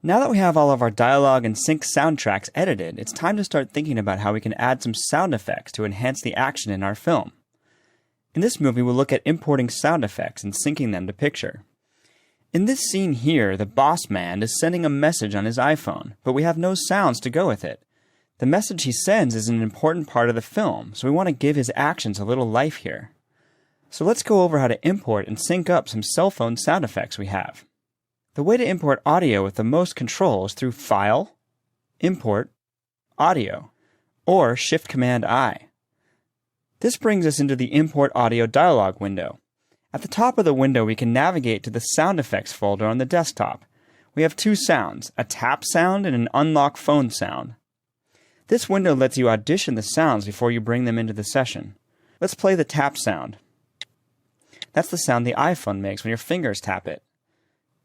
Now that we have all of our dialogue and sync soundtracks edited, it's time to start thinking about how we can add some sound effects to enhance the action in our film. In this movie, we'll look at importing sound effects and syncing them to picture. In this scene here, the boss man is sending a message on his iPhone, but we have no sounds to go with it. The message he sends is an important part of the film, so we want to give his actions a little life here. So let's go over how to import and sync up some cell phone sound effects we have. The way to import audio with the most control is through File, Import, Audio, or Shift-Command-I. This brings us into the Import Audio dialog window. At the top of the window, we can navigate to the Sound Effects folder on the desktop. We have two sounds, a tap sound and an unlock phone sound. This window lets you audition the sounds before you bring them into the session. Let's play the tap sound. That's the sound the iPhone makes when your fingers tap it.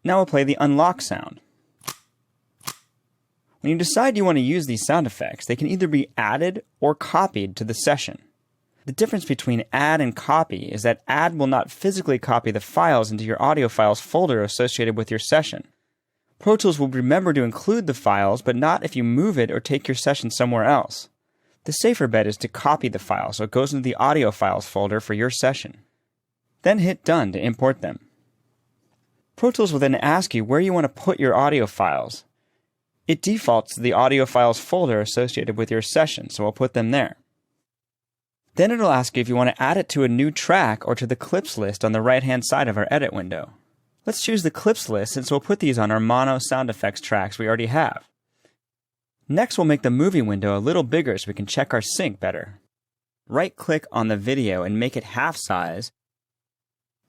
Now we'll play the unlock sound. When you decide you want to use these sound effects, they can either be added or copied to the session. The difference between add and copy is that add will not physically copy the files into your audio files folder associated with your session. Pro Tools will remember to include the files, but not if you move it or take your session somewhere else. The safer bet is to copy the file so it goes into the audio files folder for your session. Then hit Done to import them. Pro Tools will then ask you where you want to put your audio files. It defaults to the audio files folder associated with your session, so we'll put them there. Then it'll ask you if you want to add it to a new track or to the clips list on the right-hand side of our edit window. Let's choose the clips list since we'll put these on our mono sound effects tracks we already have. Next, we'll make the movie window a little bigger so we can check our sync better. Right-click on the video and make it half size.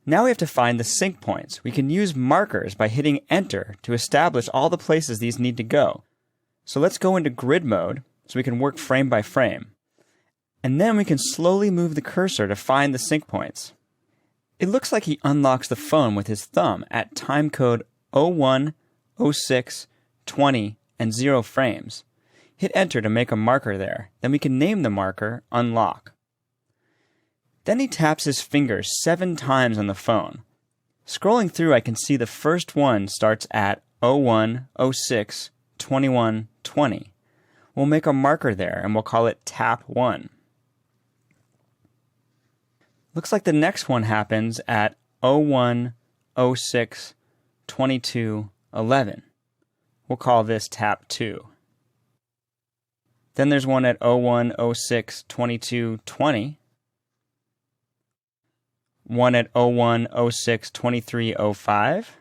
Now we have to find the sync points. We can use markers by hitting Enter to establish all the places these need to go. So let's go into grid mode so we can work frame by frame. And then we can slowly move the cursor to find the sync points. It looks like he unlocks the phone with his thumb at timecode 01, 06, 20, and 0 frames. Hit Enter to make a marker there. Then we can name the marker Unlock. Then he taps his fingers 7 times on the phone. Scrolling through, I can see the first one starts at 01, 06, 21, 20. We'll make a marker there and we'll call it Tap 1. Looks like the next one happens at 01, 06, 22, 11. We'll call this Tap 2. Then there's one at 01, 06, 22, 20. One at 01, 06, 23, 05.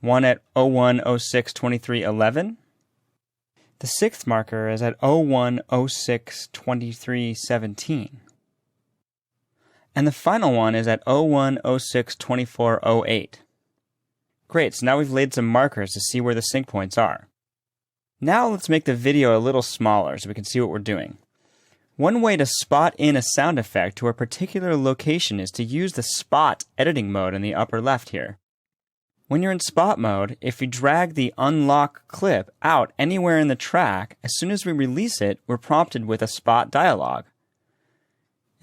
One at 01, 06, 23, 11. The sixth marker is at 01, 06, 23, 17. And the final one is at 01, 06, 24, 08. Great, so now we've laid some markers to see where the sync points are. Now let's make the video a little smaller so we can see what we're doing. One way to spot in a sound effect to a particular location is to use the spot editing mode in the upper left here. When you're in spot mode, if you drag the unlock clip out anywhere in the track, as soon as we release it, we're prompted with a spot dialog.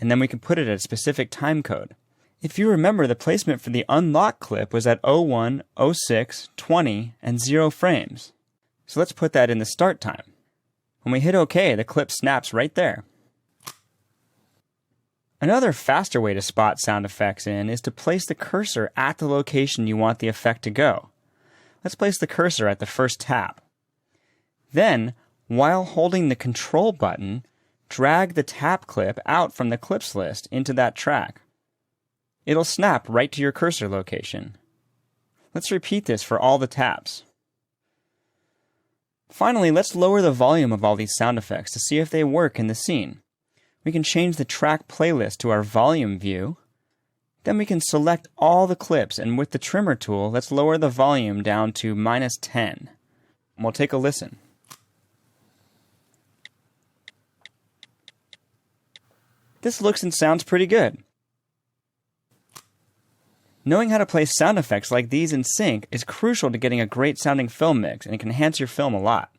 And then we can put it at a specific time code. If you remember, the placement for the unlock clip was at 01, 06, 20, and 0 frames. So let's put that in the start time. When we hit OK, the clip snaps right there. Another faster way to spot sound effects in is to place the cursor at the location you want the effect to go. Let's place the cursor at the first tap. Then, while holding the Control button, drag the tap clip out from the clips list into that track. It'll snap right to your cursor location. Let's repeat this for all the taps. Finally, let's lower the volume of all these sound effects to see if they work in the scene. We can change the track playlist to our volume view. Then we can select all the clips, and with the trimmer tool, let's lower the volume down to -10. We'll take a listen. This looks and sounds pretty good. Knowing how to place sound effects like these in sync is crucial to getting a great sounding film mix, and it can enhance your film a lot.